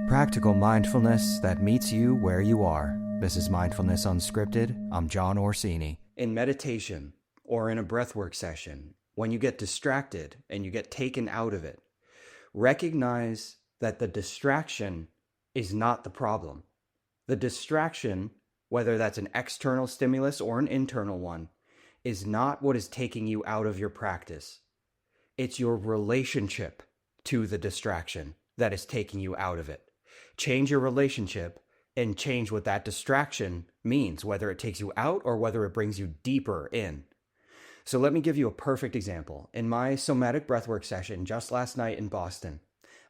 Practical mindfulness that meets you where you are. This is Mindfulness Unscripted. I'm Jon Orsini. In meditation or in a breathwork session, when you get distracted and you get taken out of it, recognize that the distraction is not the problem. The distraction, whether that's an external stimulus or an internal one, is not what is taking you out of your practice. It's your relationship to the distraction that is taking you out of it. Change your relationship and change what that distraction means, whether it takes you out or whether it brings you deeper in. So let me give you a perfect example. In my Somatic Breathwork session just last night in Boston,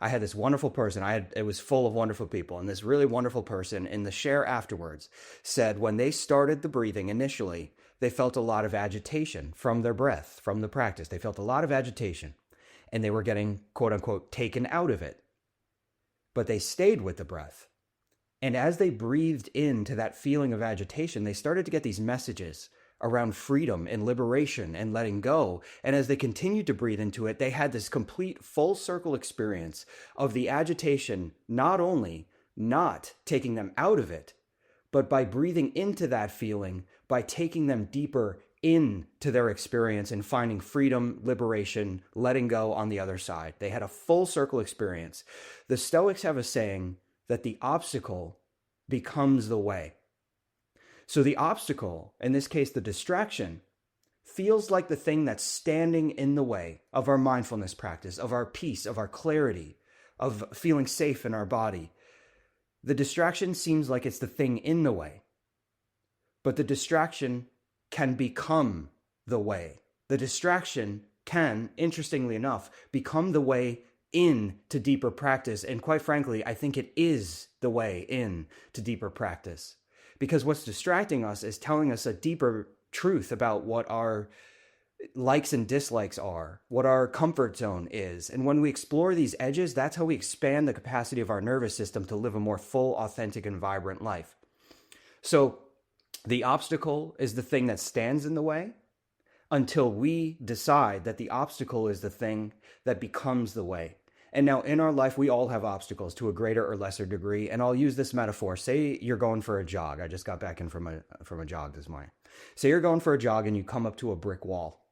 I had this wonderful person. It was full of wonderful people, and this really wonderful person in the share afterwards said when they started the breathing initially, they felt a lot of agitation from their breath, from the practice. They felt a lot of agitation, and they were getting, quote unquote, taken out of it. But they stayed with the breath. And as they breathed into that feeling of agitation, they started to get these messages around freedom and liberation and letting go. And as they continued to breathe into it, they had this complete full circle experience of the agitation, not only not taking them out of it, but by breathing into that feeling, by taking them deeper into their experience and finding freedom, liberation, letting go on the other side. They had a full circle experience. The Stoics have a saying that the obstacle becomes the way. So the obstacle, in this case, the distraction, feels like the thing that's standing in the way of our mindfulness practice, of our peace, of our clarity, of feeling safe in our body. The distraction seems like it's the thing in the way, but the distraction can become the way. The distraction can, interestingly enough, become the way in to deeper practice. And quite frankly, I think it is the way in to deeper practice. Because what's distracting us is telling us a deeper truth about what our likes and dislikes are, what our comfort zone is. And when we explore these edges, that's how we expand the capacity of our nervous system to live a more full, authentic, and vibrant life. So the obstacle is the thing that stands in the way until we decide that the obstacle is the thing that becomes the way. And now in our life, we all have obstacles to a greater or lesser degree. And I'll use this metaphor. Say you're going for a jog. I just got back in from a jog this morning. Say you're going for a jog and you come up to a brick wall.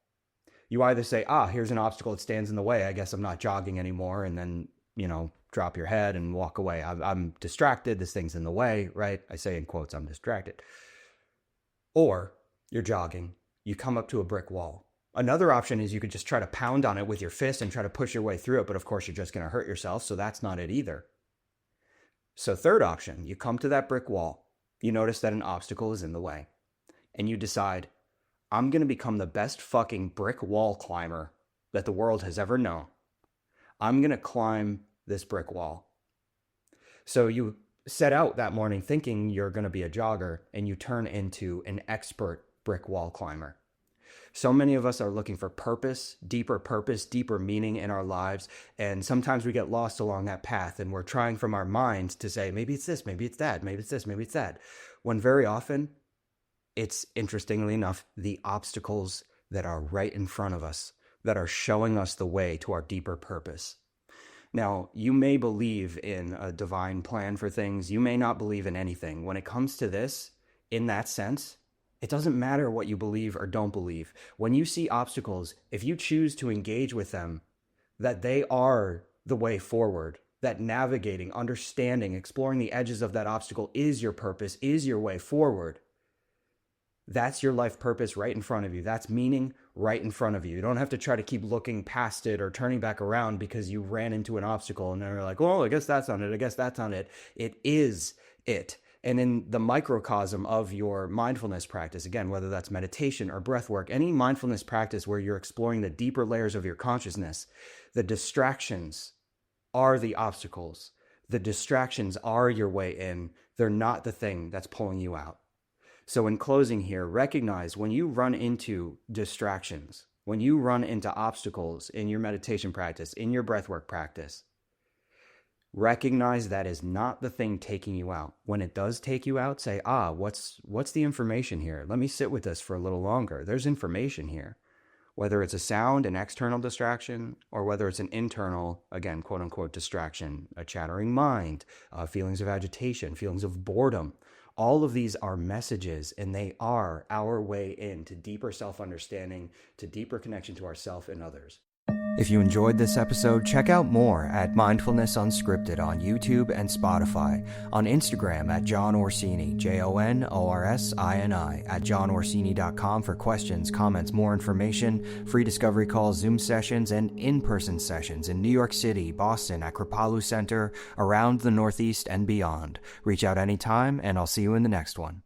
You either say, here's an obstacle that stands in the way. I guess I'm not jogging anymore. And then, drop your head and walk away. I'm distracted. This thing's in the way, right? I say in quotes, I'm distracted. Or you're jogging, you come up to a brick wall. Another option is you could just try to pound on it with your fist and try to push your way through it, but of course you're just going to hurt yourself, so that's not it either. So third option, you come to that brick wall, you notice that an obstacle is in the way, and you decide, I'm going to become the best fucking brick wall climber that the world has ever known. I'm going to climb this brick wall. So you set out that morning thinking you're going to be a jogger, and you turn into an expert brick wall climber. So many of us are looking for purpose, deeper meaning in our lives, and sometimes we get lost along that path, and we're trying from our minds to say, maybe it's this, maybe it's that, maybe it's this, maybe it's that, when very often it's, interestingly enough, the obstacles that are right in front of us that are showing us the way to our deeper purpose. Now, you may believe in a divine plan for things. You may not believe in anything. When it comes to this, in that sense, it doesn't matter what you believe or don't believe. When you see obstacles, if you choose to engage with them, that they are the way forward, that navigating, understanding, exploring the edges of that obstacle is your purpose, is your way forward. That's your life purpose right in front of you. That's meaning right in front of you. You don't have to try to keep looking past it or turning back around because you ran into an obstacle and then you're like, I guess that's not it. I guess that's not it. It is it. And in the microcosm of your mindfulness practice, again, whether that's meditation or breath work, any mindfulness practice where you're exploring the deeper layers of your consciousness, the distractions are the obstacles. The distractions are your way in. They're not the thing that's pulling you out. So in closing here, recognize when you run into distractions, when you run into obstacles in your meditation practice, in your breathwork practice, recognize that is not the thing taking you out. When it does take you out, say, what's the information here? Let me sit with this for a little longer. There's information here. whether it's a sound, an external distraction, or whether it's an internal, again, quote unquote, distraction, a chattering mind, feelings of agitation, feelings of boredom. All of these are messages, and they are our way into deeper self-understanding, to deeper connection to ourself and others. If you enjoyed this episode, check out more at Mindfulness Unscripted on YouTube and Spotify, on Instagram at Jon Orsini, JONORSINI, at jonorsini.com for questions, comments, more information, free discovery calls, Zoom sessions, and in-person sessions in New York City, Boston, at Kripalu Center, around the Northeast and beyond. Reach out anytime, and I'll see you in the next one.